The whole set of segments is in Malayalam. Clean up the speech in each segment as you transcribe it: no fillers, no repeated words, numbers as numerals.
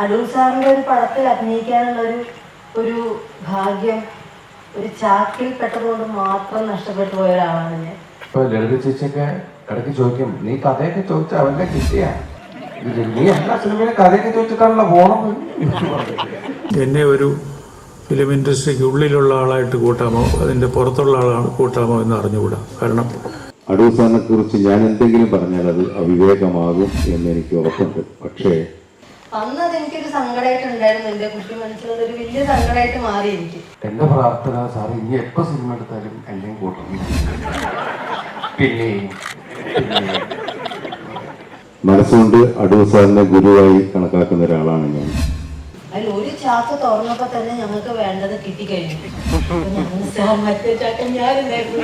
അടൂർ സാറിന്റെ ഒരു പടത്തിൽ അഭിനയിക്കാനുള്ള ഒരു ഭാഗ്യം ഒരു ചാക്കിൽ പെട്ടതുകൊണ്ട് മാത്രം നഷ്ടപ്പെട്ടു പോയ ഒരാളാണ് ഞാൻ. ഇപ്പൊ ലളിത ചേച്ചിയൊക്കെ ഇടയ്ക്ക് ചോദിക്കും, നീ കഥയൊക്കെ ചോദിച്ചാൽ അവന്റെ കിട്ടിയാ, നീ എല്ലാ സിനിമയിലെ കഥയൊക്കെ ചോദിച്ചിട്ടാണല്ലോ പോണം. എന്നെ ഒരു ഫിലിം ഇൻഡസ്ട്രിക്ക് ഉള്ളിലുള്ള ആളായിട്ട് കൂട്ടാമോ അതിൻ്റെ പുറത്തുള്ള ആളാണ് കൂട്ടാമോ എന്ന് അറിഞ്ഞുകൂടാ. കാരണം അടൂർ സാറിനെ കുറിച്ച് ഞാൻ എന്തെങ്കിലും പറഞ്ഞാൽ അത് അവിവേകമാകും എന്ന് എനിക്ക് ഉറപ്പുണ്ട്. പക്ഷേ അന്ന് അതെനിക്കൊരു സങ്കടമായിട്ടുണ്ടായിരുന്നു. എന്റെ കുട്ടി മനസ്സിലത് ഒരു വലിയ സങ്കടമായിട്ട് മാറി എനിക്ക്. എന്റെ പ്രാർത്ഥന സാർ ഇനി എപ്പോ സിനിമ എടുത്താലും എന്നെയും കൂട്ടണം. പിന്നെ മനസ്സുകൊണ്ട് അടൂർ സാറിനെ ഗുരുവായി കണക്കാക്കുന്ന ഒരാളാണ് ഞാൻ. അതിൽ ഒരു ചാക്ക് തുറന്നപ്പോ തന്നെ ഞങ്ങൾക്ക് വേണ്ടത് കിട്ടിക്കഴിഞ്ഞു. സാർ മറ്റേ ചാക്ക ഞാനുണ്ടായിരുന്നു.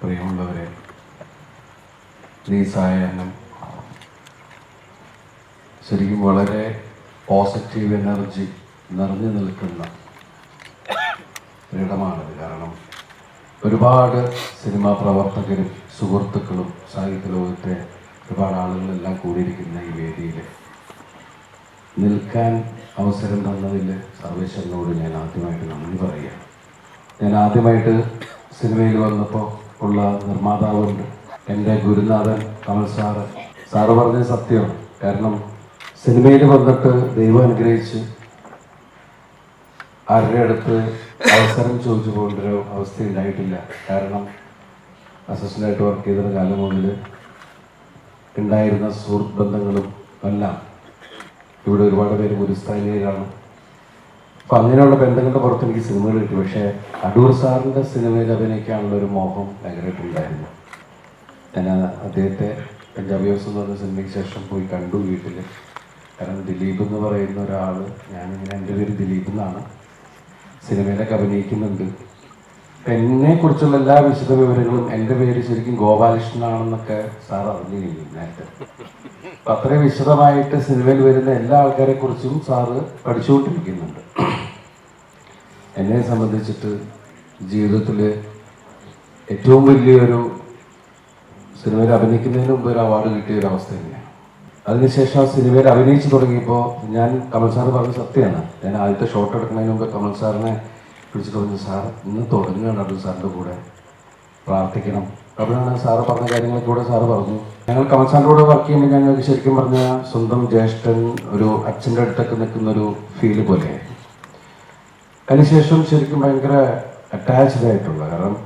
പ്രിയമുള്ളവരെ, നീസായനം ശരിക്കും വളരെ പോസിറ്റീവ് എനർജി നിറഞ്ഞു നിൽക്കുന്ന ഒരിടമാണിത്. കാരണം ഒരുപാട് സിനിമാ പ്രവർത്തകരും സുഹൃത്തുക്കളും സാഹിത്യ ലോകത്തെ ഒരുപാട് ആളുകളെല്ലാം കൂടിയിരിക്കുന്ന ഈ വേദിയിൽ നിൽക്കാൻ അവസരം തന്നതിൽ സർവേശ്വരനോട് ഞാൻ ആദ്യമായിട്ട് നന്ദി പറയുകയാണ്. ഞാൻ ആദ്യമായിട്ട് സിനിമയിൽ വന്നപ്പോൾ ഉള്ള നിർമ്മാതാവുണ്ട്, എൻ്റെ ഗുരുനാഥൻ കമൽ സാറ് പറഞ്ഞ സത്യമാണ്. കാരണം സിനിമയിൽ വന്നിട്ട് ദൈവം അനുഗ്രഹിച്ച് ആരുടെ അടുത്ത് അവസരം ചോദിച്ചു പോകേണ്ടൊരു അവസ്ഥ ഉണ്ടായിട്ടില്ല. കാരണം അസിസ്റ്റൻ്റായിട്ട് വർക്ക് ചെയ്ത കാലം മുതൽ ഉണ്ടായിരുന്ന സുഹൃത്ത് ബന്ധങ്ങളും എല്ലാം ഇവിടെ ഒരുപാട് പേര് ഗുരുസ്ഥാനിയിലാണ്. അപ്പം അങ്ങനെയുള്ള ബന്ധങ്ങളുടെ പുറത്ത് എനിക്ക് സിനിമകൾ കിട്ടി. പക്ഷേ അടൂർ സാറിൻ്റെ സിനിമയിൽ അഭിനയിക്കാനുള്ള ഒരു മോഹം ഭയങ്കരമായിട്ടുണ്ടായിരുന്നു. ഞാൻ അദ്ദേഹത്തെ പഞ്ചാബി ഹൗസ് എന്ന് പറഞ്ഞ സിനിമയ്ക്ക് ശേഷം പോയി കണ്ടു വീട്ടിൽ. കാരണം ദിലീപ് എന്ന് പറയുന്ന ഒരാൾ, ഞാനിങ്ങനെ എൻ്റെ പേര് ദിലീപ് എന്നാണ്, സിനിമയിലൊക്കെ അഭിനയിക്കുന്നുണ്ട്. എന്നെക്കുറിച്ചുള്ള എല്ലാ വിശദ വിവരങ്ങളും, എൻ്റെ പേര് ശരിക്കും ഗോപാലകൃഷ്ണനാണെന്നൊക്കെ സാർ അറിഞ്ഞിരിക്കും നേരത്തെ. അപ്പം അത്രയും വിശദമായിട്ട് സിനിമയിൽ വരുന്ന എല്ലാ ആൾക്കാരെ കുറിച്ചും സാറ് പഠിച്ചുകൊണ്ടിരിക്കുന്നുണ്ട്. എന്നെ സംബന്ധിച്ചിട്ട് ജീവിതത്തിൽ ഏറ്റവും വലിയൊരു സിനിമയിൽ അഭിനയിക്കുന്നതിന് മുമ്പ് ഒരു അവാർഡ് കിട്ടിയ ഒരു അവസ്ഥ തന്നെയാണ്. അതിനുശേഷം ആ സിനിമയിൽ അഭിനയിച്ച് തുടങ്ങിയപ്പോൾ ഞാൻ കമൽ സാറ് പറഞ്ഞ സത്യമാണ്. ഞാൻ ആദ്യത്തെ ഷോട്ട് എടുക്കുന്നതിന് മുമ്പ് കമൽ സാറിനെ വിളിച്ചിട്ട് പറഞ്ഞു, സാർ ഇന്ന് തുടങ്ങുകയാണ് അടൂർ സാറിൻ്റെ കൂടെ, പ്രാർത്ഥിക്കണം. അപ്പോഴാണ് സാറ് പറഞ്ഞ കാര്യങ്ങളൊക്കെ കൂടെ സാറ് പറഞ്ഞു. ഞങ്ങൾ കമൽ സാറിൻ്റെ കൂടെ വർക്ക് ചെയ്യുമ്പോൾ ഞങ്ങൾക്ക് ശരിക്കും പറഞ്ഞാൽ സ്വന്തം ജ്യേഷ്ഠൻ ഒരു അച്ഛൻ്റെ അടുത്തൊക്കെ നിൽക്കുന്നൊരു ഫീല് പോലെയായിരുന്നു. അതിനുശേഷം ശരിക്കും ഭയങ്കര അറ്റാച്ച്ഡ് ആയിട്ടുള്ള, കാരണം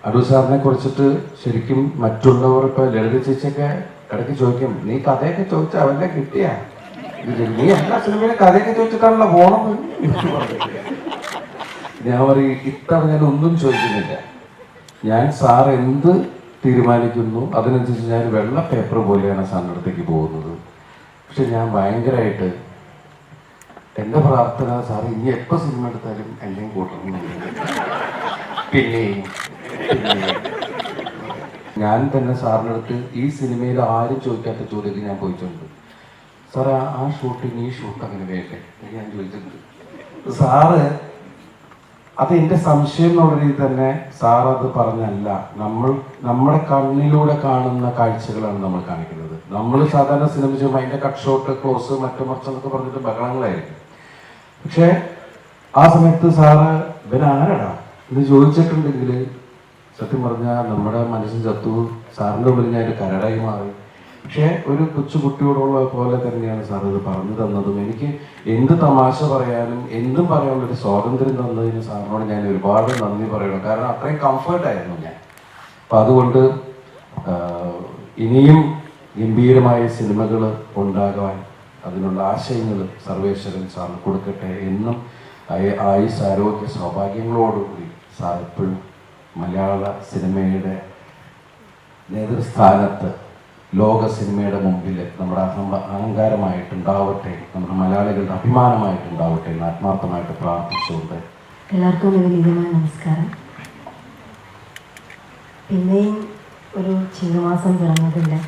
അടൂർ സാറിനെ കുറിച്ചിട്ട് ശരിക്കും മറ്റുള്ളവർ ഇപ്പോൾ ലളിത ചേച്ചിയൊക്കെ ഇടയ്ക്ക് ചോദിക്കും, നീ കഥയൊക്കെ ചോദിച്ചാൽ അവൻ്റെ കിട്ടിയാ, നീ എല്ലാ സിനിമയിലെ കഥയൊക്കെ ചോദിച്ചിട്ടാണല്ലോ പോണം. ഞാൻ പറയും, ഇത്തവണ ഞാൻ ഒന്നും ചോദിക്കുന്നില്ല. ഞാൻ സാർ എന്ത് തീരുമാനിക്കുന്നു അതിനനുസരിച്ച് ഞാൻ വെള്ള പേപ്പർ പോലെയാണ് സാറിൻ്റെ അടുത്തേക്ക് പോകുന്നത്. പക്ഷെ ഞാൻ ഭയങ്കരമായിട്ട് എൻ്റെ പ്രാർത്ഥന, സാർ ഇനി എപ്പോൾ സിനിമ എടുത്താലും എന്നെയും കൂട്ടണം. പിന്നെ ഞാൻ തന്നെ സാറിൻ്റെ അടുത്ത് ഈ സിനിമയിൽ ആരും ചോദിക്കാത്ത ചോദ്യത്തിൽ ഞാൻ ചോദിച്ചിട്ടുണ്ട്. സാർ ആ ഷൂട്ടിങ് ഈ ഷൂട്ട് അങ്ങനെ വേണ്ടേ ഞാൻ ചോദിച്ചിട്ടുണ്ട്. സാറ് അത് എൻ്റെ സംശയം എന്നുള്ള രീതിയിൽ തന്നെ സാർ അത് പറഞ്ഞല്ല. നമ്മുടെ കണ്ണിലൂടെ കാണുന്ന കാഴ്ചകളാണ് നമ്മൾ കാണിക്കുന്നത്. നമ്മൾ സാധാരണ സിനിമ ചെയ്യുമ്പോൾ അതിൻ്റെ കട്ട് ഷോട്ട്, ക്ലോസ്, മറ്റു മറിച്ചെന്നൊക്കെ പറഞ്ഞിട്ട് ബഹളങ്ങളായിരിക്കും. പക്ഷേ ആ സമയത്ത് സാറ് ഇവനാരടാ എന്ന് ചോദിച്ചിട്ടുണ്ടെങ്കിൽ സത്യം പറഞ്ഞാൽ നമ്മുടെ മനസ്സിൽ ചത്തു, സാറിൻ്റെ മുമ്പിൽ ഞാൻ ഒരു കരടായി മാറി. പക്ഷേ ഒരു കൊച്ചുകുട്ടിയോടുള്ള പോലെ തന്നെയാണ് സാർ ഇത് പറഞ്ഞു തന്നതും. എനിക്ക് എന്ത് തമാശ പറയാനും എന്തും പറയാനുള്ളൊരു സ്വാതന്ത്ര്യം തന്നതിന് സാറിനോട് ഞാൻ ഒരുപാട് നന്ദി പറയണം. കാരണം അത്രയും കംഫർട്ടായിരുന്നു ഞാൻ. അപ്പം അതുകൊണ്ട് ഇനിയും ഗംഭീരമായ സിനിമകൾ ഉണ്ടാകാൻ അതിനുള്ള ആശയങ്ങൾ സർവേശ്വരൻ സാറിന് കൊടുക്കട്ടെ. എന്നും ആയുസ് ആരോഗ്യ സൗഭാഗ്യങ്ങളോടുകൂടി സാർ എപ്പോഴും മലയാള സിനിമയുടെ നേതൃസ്ഥാനത്ത് ലോക സിനിമയുടെ മുമ്പിൽ നമ്മുടെ അഹങ്കാരമായിട്ടുണ്ടാവട്ടെ, നമ്മുടെ മലയാളികളുടെ അഭിമാനമായിട്ടുണ്ടാവട്ടെ എന്ന് ആത്മാർത്ഥമായിട്ട് പ്രാർത്ഥിച്ചുകൊണ്ട് എല്ലാവർക്കും വിനീതമായ നമസ്കാരം. പിന്നെയും ഒരു ചിങ്ങമാസം പിറന്നതിൻ്റെ,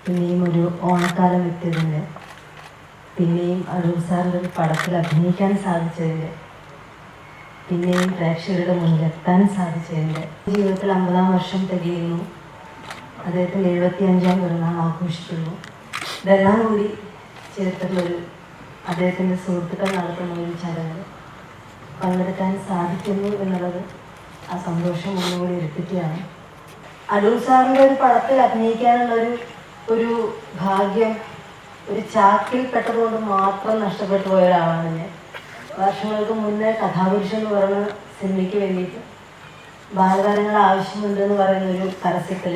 പിന്നെയും ഒരു ഓണക്കാലം എത്തിയതിൻ്റെ, പിന്നെയും അടൂർ സാറിൻ്റെ ഒരു പടത്തിൽ അഭിനയിക്കാൻ സാധിച്ചതിൻ്റെ, പിന്നെയും പ്രേക്ഷകരുടെ മുന്നിലെത്താൻ സാധിച്ചതിൻ്റെ, ജീവിതത്തിൽ 50-ാം വർഷം തികയുന്നു. അദ്ദേഹത്തിൻ്റെ 75-ാം പിറന്നാൾ ആഘോഷിക്കുന്നു. ഇതെല്ലാം കൂടി ചേർത്തുള്ളൊരു അദ്ദേഹത്തിൻ്റെ സുഹൃത്തുക്കൾ നടത്തുന്ന ഒരു ചടങ്ങ് പങ്കെടുക്കാൻ സാധിക്കുന്നു എന്നുള്ളത് ആ സന്തോഷം ഒന്നുകൂടി ഇരട്ടിക്കുകയാണ്. അടൂർ സാറിൻ്റെ ഒരു പടത്തിൽ അഭിനയിക്കാനുള്ളൊരു ഭാഗ്യം ഒരു ചാക്കിൽ പെട്ടതുകൊണ്ട് മാത്രം നഷ്ടപ്പെട്ടു പോയ ഒരാളാണ് ഞാൻ. വർഷങ്ങൾക്ക് മുന്നേ കഥാപുരുഷൻ എന്ന് പറയുന്ന സിനിമയ്ക്ക് വേണ്ടിയിട്ട് ബാലതാരങ്ങൾ ആവശ്യമുണ്ടെന്ന് പറയുന്ന ഒരു പരസ്യത്തിൽ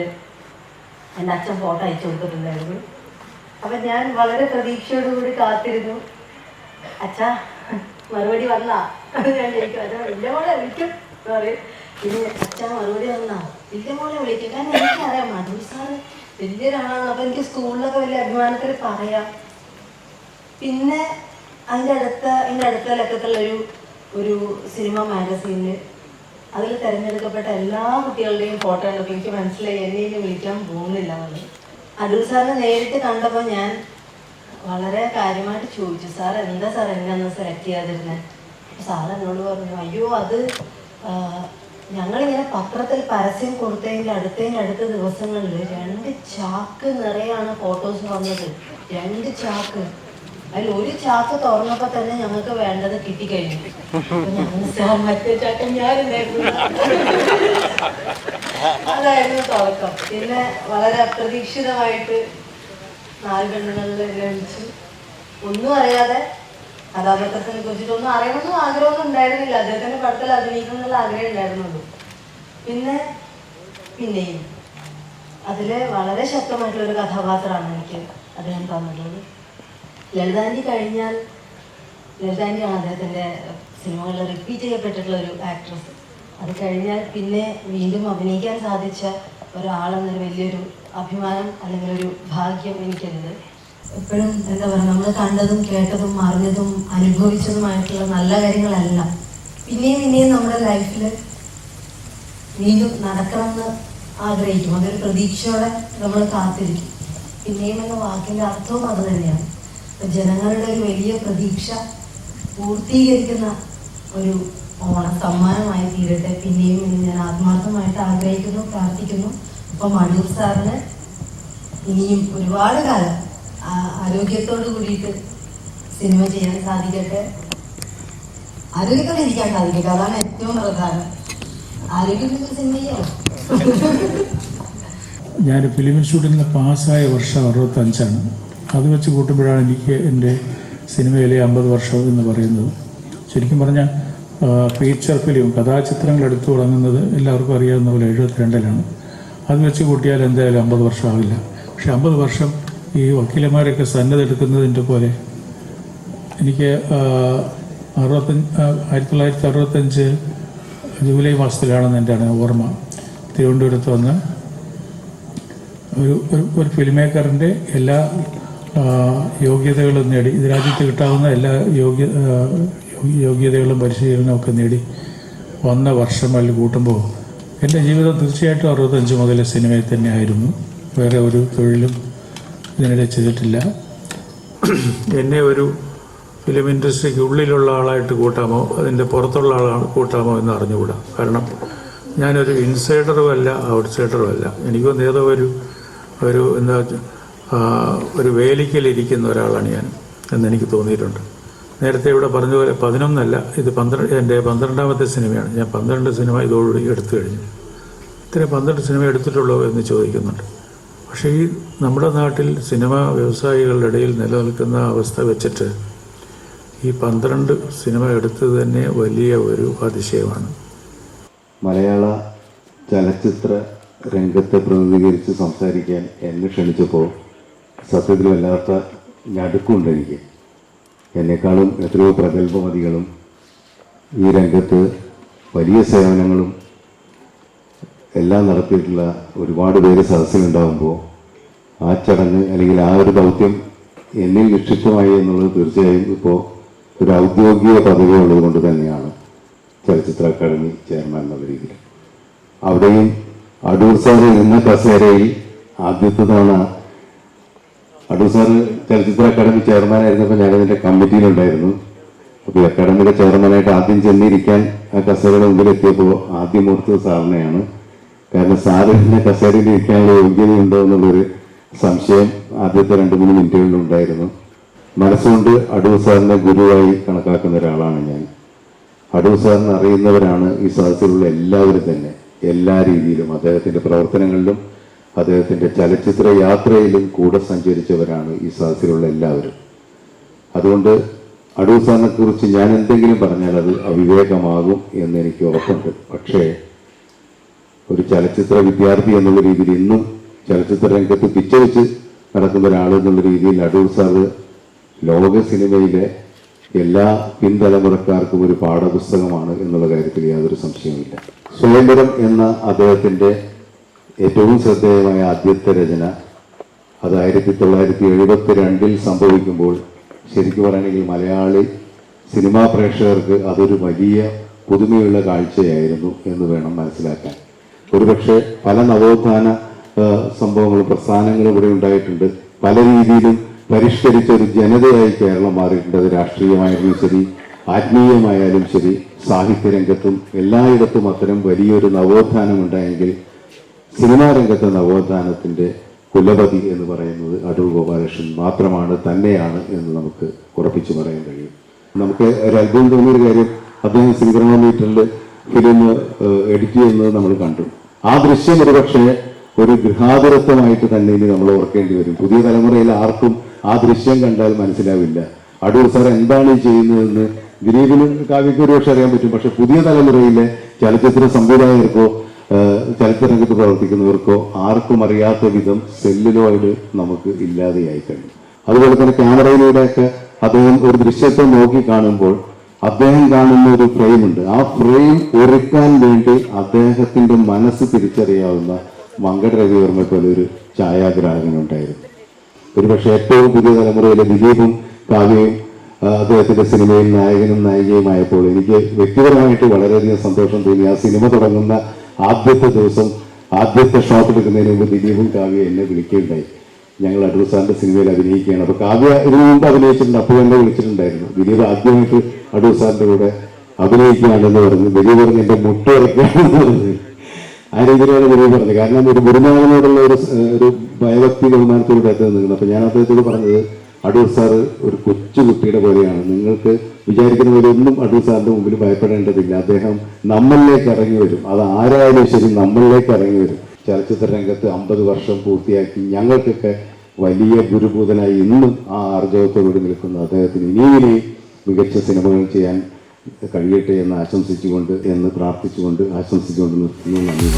എൻ്റെ അച്ഛൻ ഫോട്ടോ അയച്ചു കൊടുത്തിട്ടുണ്ടായിരുന്നു. അപ്പം ഞാൻ വളരെ പ്രതീക്ഷയോടുകൂടി കാത്തിരുന്നു. അച്ഛാ മറുപടി വന്നാ ഞാൻ ചോദിക്കും. അച്ഛാ ഇല്ല മോളെ വിളിക്കും എന്ന് പറയും. പിന്നെ അച്ഛാ മറുപടി വന്നാ ഇല്ല മോളെ വിളിക്കും. കാരണം എനിക്കറിയാം അടൂർ സാറ് വലിയൊരാളാണ്. അപ്പം എനിക്ക് സ്കൂളിലൊക്കെ വലിയ അഭിമാനത്തിൽ പറയാം. പിന്നെ അതിൻ്റെ അടുത്ത ലക്കത്തുള്ളൊരു സിനിമ മാഗസീനിൽ അതിൽ തിരഞ്ഞെടുക്കപ്പെട്ട എല്ലാ കുട്ടികളുടെയും ഫോട്ടോ കണ്ടപ്പോൾ എനിക്ക് മനസ്സിലായി എന്നെ ഇനി വിളിക്കാൻ പോകുന്നില്ല എന്നുള്ളത്. അടൂർ സാറിനെ നേരിട്ട് കണ്ടപ്പോൾ ഞാൻ വളരെ കാര്യമായിട്ട് ചോദിച്ചു, സാർ എന്താ സാർ എന്നെ ഒന്ന് സെലക്ട് ചെയ്യാതിരുന്നത്? അപ്പോൾ സാർ എന്നോട് പറഞ്ഞു, അയ്യോ അത് ഞങ്ങളിങ്ങനെ പത്രത്തിൽ പരസ്യം കൊടുത്തതിൻ്റെ അടുത്ത ദിവസങ്ങളിൽ 2 ചാക്ക് നിറയാണ് ഫോട്ടോസ് വന്നത്. 2 ചാക്ക്. അതിൽ 1 ചാക്ക് തുറന്നപ്പോൾ തന്നെ ഞങ്ങൾക്ക് വേണ്ടത് കിട്ടിക്കഴിഞ്ഞു. അപ്പൊ ഞങ്ങൾ സാർ മറ്റേ ചാക്ക് ഞാനുണ്ടായിരുന്നു. അതായിരുന്നു തുടക്കം. പിന്നെ വളരെ അപ്രതീക്ഷിതമായിട്ട് 4 പെണ്ണുങ്ങളിൽ എന്നെ വിളിച്ചു. ഒന്നും അറിയാതെ കഥാപാത്രത്തിനെ കുറിച്ചിട്ടൊന്നും അറിയണമെന്നും ആഗ്രഹമൊന്നും ഉണ്ടായിരുന്നില്ല. അദ്ദേഹത്തിൻ്റെ പടത്തിൽ അഭിനയിക്കണം എന്നുള്ള ആഗ്രഹം ഉണ്ടായിരുന്നുള്ളൂ. പിന്നെയും അതിൽ വളരെ ശക്തമായിട്ടുള്ളൊരു കഥാപാത്രമാണ് എനിക്ക് അദ്ദേഹം തന്നിട്ടുള്ളത്. ലളിതാൻ്റി കഴിഞ്ഞാൽ ലളിതാൻ്റിയാണ് അദ്ദേഹത്തിൻ്റെ സിനിമകളിൽ റിപ്പീറ്റ് ചെയ്യപ്പെട്ടിട്ടുള്ള ഒരു ആക്ട്രസ്. അത് കഴിഞ്ഞാൽ പിന്നെ വീണ്ടും അഭിനയിക്കാൻ സാധിച്ച ഒരാളെന്നൊരു വലിയൊരു അഭിമാനം അല്ലെങ്കിൽ ഒരു ഭാഗ്യം എനിക്കുണ്ട്. എപ്പോഴും എന്താ പറയുക, നമ്മൾ കണ്ടതും കേട്ടതും അറിഞ്ഞതും അനുഭവിച്ചതുമായിട്ടുള്ള നല്ല കാര്യങ്ങളെല്ലാം പിന്നെയും നമ്മുടെ ലൈഫിൽ വീണ്ടും നടക്കണമെന്ന് ആഗ്രഹിക്കും. അതൊരു പ്രതീക്ഷയോടെ നമ്മൾ കാത്തിരിക്കും. പിന്നെയും എന്ന വാക്കിൻ്റെ അർത്ഥവും അത് തന്നെയാണ്. ജനങ്ങളുടെ ഒരു വലിയ പ്രതീക്ഷ പൂർത്തീകരിക്കുന്ന ഒരു ഓണ സമ്മാനമായി തീരട്ടെ പിന്നെയും എന്ന് ഞാൻ ആത്മാർത്ഥമായിട്ട് ആഗ്രഹിക്കുന്നു, പ്രാർത്ഥിക്കുന്നു. അപ്പം അടൂർ സാറിന് ഇനിയും ഒരുപാട് കാലം ആരോഗ്യത്തോട് കൂടിയിട്ട് സിനിമ ചെയ്യാൻ സാധിക്കട്ടെ. ആരോഗ്യത്തോടെ ഇരിക്കാൻ സാധിക്കട്ടെ, അതാണ് ഏറ്റവും പ്രധാനം. ആരോഗ്യത്തിൽ സിനിമ ചെയ്യാം. ഞാൻ ഫിലിം ഇൻസ്റ്റിറ്റ്യൂട്ടിൽ നിന്ന് പാസ്സായ വർഷം 65ആണ്. അത് വെച്ച് കൂട്ടുമ്പോഴാണ് എനിക്ക് എൻ്റെ സിനിമയിലെ 50 വർഷം എന്ന് പറയുന്നത്. ശരിക്കും പറഞ്ഞാൽ ഫീച്ചർ ഫിലിം കഥാചിത്രങ്ങൾ എടുത്തു തുടങ്ങുന്നത് എല്ലാവർക്കും അറിയാവുന്ന പോലെ 72ലാണ്. അത് വെച്ച് കൂട്ടിയാൽ എന്തായാലും 50 വർഷം ആവില്ല. പക്ഷെ 50 വർഷം ഈ വക്കീലന്മാരൊക്കെ സന്നദ്ധ എടുക്കുന്നതിൻ്റെ പോലെ എനിക്ക് 1965 ജൂലൈ മാസത്തിലാണെന്ന് എൻ്റെ ഓർമ്മ. തിരുവനന്തപുരത്ത് വന്ന് ഒരു ഫിലിം മേക്കറിൻ്റെ എല്ലാ യോഗ്യതകളും നേടി, ഇത് രാജ്യത്ത് കിട്ടാവുന്ന എല്ലാ യോഗ്യതകളും പരിശീലനമൊക്കെ നേടി വന്ന വർഷങ്ങളിൽ കൂട്ടുമ്പോൾ എൻ്റെ ജീവിതം തീർച്ചയായിട്ടും 65 മുതൽ സിനിമയിൽ തന്നെയായിരുന്നു. വേറെ ഒരു തൊഴിലും ഇതിനിടെ ചെയ്തിട്ടില്ല. എന്നെ ഒരു ഫിലിം ഇൻഡസ്ട്രിക്ക് ഉള്ളിലുള്ള ആളായിട്ട് കൂട്ടാമോ അതിൻ്റെ പുറത്തുള്ള ആളാണ് കൂട്ടാമോ എന്ന് അറിഞ്ഞുകൂടാ. കാരണം ഞാനൊരു ഇൻസൈഡറും അല്ല ഔട്ട്സൈഡറും അല്ല. എനിക്കൊന്ന് ഏതോ ഒരു വേലിക്കലിരിക്കുന്ന ഒരാളാണ് ഞാൻ എന്നെനിക്ക് തോന്നിയിട്ടുണ്ട്. നേരത്തെ ഇവിടെ പറഞ്ഞ പോലെ 11 അല്ല, ഇത് എൻ്റെ 12ാമത്തെ സിനിമയാണ്. ഞാൻ 12 സിനിമ ഇതോടുകൂടി എടുത്തു കഴിഞ്ഞു. ഇത്ര 12 സിനിമ എടുത്തിട്ടുള്ളൂ എന്ന് ചോദിക്കുന്നുണ്ട്. പക്ഷേ ഈ നമ്മുടെ നാട്ടിൽ സിനിമ വ്യവസായികളുടെ ഇടയിൽ നിലനിൽക്കുന്ന അവസ്ഥ വെച്ചിട്ട് ഈ 12 സിനിമ എടുത്തത് തന്നെ വലിയ ഒരു അതിശയമാണ്. മലയാള ചലച്ചിത്ര രംഗത്തെ പ്രതിനിധീകരിച്ച് സംസാരിക്കാൻ എന്നെ ക്ഷണിച്ചപ്പോൾ സത്യത്തിൽ വല്ലാത്ത ഞടുക്കുണ്ട് എനിക്ക്. എന്നെക്കാളും എത്രയോ പ്രഗത്ഭമതികളും ഈ രംഗത്ത് വലിയ സേവനങ്ങളും എല്ലാം നടത്തിയിട്ടുള്ള ഒരുപാട് പേര് സദസ്സിലുണ്ടാകുമ്പോൾ ആ ചടങ്ങ് അല്ലെങ്കിൽ ആ ഒരു ദൗത്യം എന്നിൽ നിക്ഷിപ്തമായി എന്നുള്ളത് തീർച്ചയായും ഇപ്പോൾ ഒരു ഔദ്യോഗിക പദവി ഉള്ളത് കൊണ്ട് തന്നെയാണ് ചലച്ചിത്ര അക്കാദമി ചെയർമാൻ എന്നുള്ള രീതിയിൽ. അവിടെയും അടൂർ സാറ് എന്ന കസേരയിൽ ആദ്യത്തെ തവണ അടൂർ സാറ് ചലച്ചിത്ര അക്കാദമി ചെയർമാനായിരുന്നപ്പോൾ ഞാനതിൻ്റെ കമ്മിറ്റിയിലുണ്ടായിരുന്നു. അപ്പോൾ അക്കാദമിയുടെ ചെയർമാനായിട്ട് ആദ്യം ചെന്നിരിക്കാൻ ആ കസേരയുടെ മുമ്പിലെത്തിയപ്പോൾ ആദ്യം ഓർത്തത് സാറിനെയാണ്. കാരണം സാറിൻ്റെ കസേരയിൽ ഇരിക്കാനുള്ള യോഗ്യതയുണ്ടോ എന്നുള്ളൊരു സംശയം ആദ്യത്തെ 2-3 മിനിറ്റുകളിൽ ഉണ്ടായിരുന്നു. മനസ്സുകൊണ്ട് അടൂർ സാറിനെ ഗുരുവായി കണക്കാക്കുന്ന ഒരാളാണ് ഞാൻ. അടൂർ സാറിനെ അറിയുന്നവരാണ് ഈ സദസ്സിലുള്ള എല്ലാവരും തന്നെ. എല്ലാ രീതിയിലും അദ്ദേഹത്തിൻ്റെ പ്രവർത്തനങ്ങളിലും അദ്ദേഹത്തിൻ്റെ ചലച്ചിത്ര യാത്രയിലും കൂടെ സഞ്ചരിച്ചവരാണ് ഈ സദസ്സിലുള്ള എല്ലാവരും. അതുകൊണ്ട് അടൂർ സാറിനെ കുറിച്ച് ഞാൻ എന്തെങ്കിലും പറഞ്ഞാൽ അത് അവിവേകമാകും എന്ന് എനിക്ക് ഉറപ്പുണ്ട്. പക്ഷേ ഒരു ചലച്ചിത്ര വിദ്യാർത്ഥി എന്നുള്ള രീതിയിൽ ഇന്നും ചലച്ചിത്ര രംഗത്ത് പിച്ചവെച്ച് നടക്കുന്ന ഒരാൾ എന്നുള്ള രീതിയിൽ അടൂർ സാറ് ലോക സിനിമയിലെ എല്ലാ പിൻതലമുറക്കാർക്കും ഒരു പാഠപുസ്തകമാണ് എന്നുള്ള കാര്യത്തിൽ യാതൊരു സംശയവുമില്ല. സ്വയംവരം എന്ന അദ്ദേഹത്തിൻ്റെ ഏറ്റവും ശ്രദ്ധേയമായ ആദ്യത്തെ രചന അത് 1972 സംഭവിക്കുമ്പോൾ ശരിക്കും പറയുകയാണെങ്കിൽ മലയാളി സിനിമാ പ്രേക്ഷകർക്ക് അതൊരു വലിയ പുതുമയുള്ള കാഴ്ചയായിരുന്നു എന്ന് വേണം മനസ്സിലാക്കാൻ. ഒരുപക്ഷെ പല നവോത്ഥാന സംഭവങ്ങളും പ്രസ്ഥാനങ്ങളും ഇവിടെ ഉണ്ടായിട്ടുണ്ട്. പല രീതിയിലും പരിഷ്കരിച്ച ഒരു ജനതയായി കേരളം മാറിയിട്ടുണ്ട്. അത് രാഷ്ട്രീയമായാലും ശരി, ആത്മീയമായാലും ശരി, സാഹിത്യരംഗത്തും എല്ലായിടത്തും അത്തരം വലിയൊരു നവോത്ഥാനം ഉണ്ടായെങ്കിൽ സിനിമാ രംഗത്തെ നവോത്ഥാനത്തിൻ്റെ കുലപതി എന്ന് പറയുന്നത് അടൂർ ഗോപാലകൃഷ്ണൻ മാത്രമാണ്, തന്നെയാണ് എന്ന് നമുക്ക് ഉറപ്പിച്ചു പറയാൻ കഴിയും. നമുക്ക് ഒരു അത്ഭുതം തോന്നിയൊരു കാര്യം, അദ്ദേഹം സിനിമോമീറ്ററിൽ ഫിലിം എഡിറ്റ് ചെയ്യുന്നത് നമ്മൾ കണ്ടു. ആ ദൃശ്യം ഒരുപക്ഷെ ഒരു ഗൃഹാതുരത്വമായിട്ട് തന്നെ ഇനി നമ്മൾ ഓർക്കേണ്ടി വരും. പുതിയ തലമുറയിൽ ആർക്കും ആ ദൃശ്യം കണ്ടാൽ മനസ്സിലാവില്ല അടൂർ സാർ എന്താണ് ഈ ചെയ്യുന്നതെന്ന്. ദിലീപിനും കാവ്യയ്ക്കും ഒരുപക്ഷെ അറിയാൻ പറ്റും. പക്ഷെ പുതിയ തലമുറയിലെ ചലച്ചിത്ര സംവിധായകർക്കോ ചലച്ചിത്ര രംഗത്ത് പ്രവർത്തിക്കുന്നവർക്കോ ആർക്കും അറിയാത്ത വിധം സെല്ലുലോയിഡ് നമുക്ക് ഇല്ലാതെയായി കഴിഞ്ഞു. അതുപോലെ തന്നെ ക്യാമറയിലൂടെയൊക്കെ അദ്ദേഹം ഒരു ദൃശ്യത്തെ നോക്കി കാണുമ്പോൾ അദ്ദേഹം കാണുന്ന ഒരു ഫ്രെയിമുണ്ട്. ആ ഫ്രെയിം ഒരുക്കാൻ വേണ്ടി അദ്ദേഹത്തിന്റെ മനസ്സ് തിരിച്ചറിയാവുന്ന മങ്കട രവിവർമ്മ പോലെ ഒരു ഛായാഗ്രാഹകനുണ്ടായിരുന്നു. ഒരുപക്ഷെ ഏറ്റവും പുതിയ തലമുറയിലെ ദിലീപും കാവ്യയും അദ്ദേഹത്തിന്റെ സിനിമയിൽ നായകനും നായികയുമായപ്പോൾ എനിക്ക് വ്യക്തിപരമായിട്ട് വളരെയധികം സന്തോഷം തോന്നി. ആ സിനിമ തുടങ്ങുന്ന ആദ്യത്തെ ദിവസം ആദ്യത്തെ ഷോട്ട് എടുക്കുന്നതിന് മുമ്പ് ദിലീപും കാവ്യ എന്നെ വിളിക്കുകയുണ്ടായി. ഞങ്ങൾ അടൂർ സാറിന്റെ സിനിമയിൽ അഭിനയിക്കുകയാണ്. അപ്പൊ കാവ്യ ഇതിനു മുമ്പ് അഭിനയിച്ചിട്ടുണ്ട്. അപ്പോൾ എന്നെ വിളിച്ചിട്ടുണ്ടായിരുന്നു. ദിലീപ് ആദ്യമായിട്ട് അടൂർ സാറിന്റെ കൂടെ അഭിനയിക്കുകയാണെന്ന് പറഞ്ഞു. ദിലീപ് പറഞ്ഞ് എന്റെ മുട്ട ഇറക്കുകയാണെന്ന് പറഞ്ഞു. ആ രീതിയിലാണ് ദിലീപ് പറഞ്ഞത്. കാരണം ഒരു ഗുരുനാഥനോടുള്ള ഒരു ഭയഭക്തി ബഹുമാനത്തോടെ അദ്ദേഹം നിൽക്കുന്നത്. അപ്പൊ ഞാൻ അദ്ദേഹത്തോട് പറഞ്ഞത്, അടൂർ സാറ് ഒരു കൊച്ചുകുട്ടിയുടെ പോലെയാണ്. നിങ്ങൾക്ക് വിചാരിക്കുന്ന പോലെ ഒന്നും അടൂർ സാറിന്റെ മുമ്പിൽ ഭയപ്പെടേണ്ടതില്ല. അദ്ദേഹം നമ്മളിലേക്ക് ഇറങ്ങി വരും. അത് ആരായാലും ശരി നമ്മളിലേക്ക് ഇറങ്ങി വരും. ചലച്ചിത്ര രംഗത്ത് 50 വർഷം പൂർത്തിയാക്കി ഞങ്ങൾക്കൊക്കെ വലിയ ഗുരുഭൂതനായി ഇന്നും ആ ആർജവത്തോടുകൂടി നിൽക്കുന്ന അദ്ദേഹത്തിന് ഇനിയും മികച്ച സിനിമകൾ ചെയ്യാൻ കഴിയട്ടെ എന്ന് ആശംസിച്ചുകൊണ്ട് പ്രാർത്ഥിച്ചുകൊണ്ട് ആശംസിച്ചുകൊണ്ട് നിർത്തുന്നു. നന്ദി.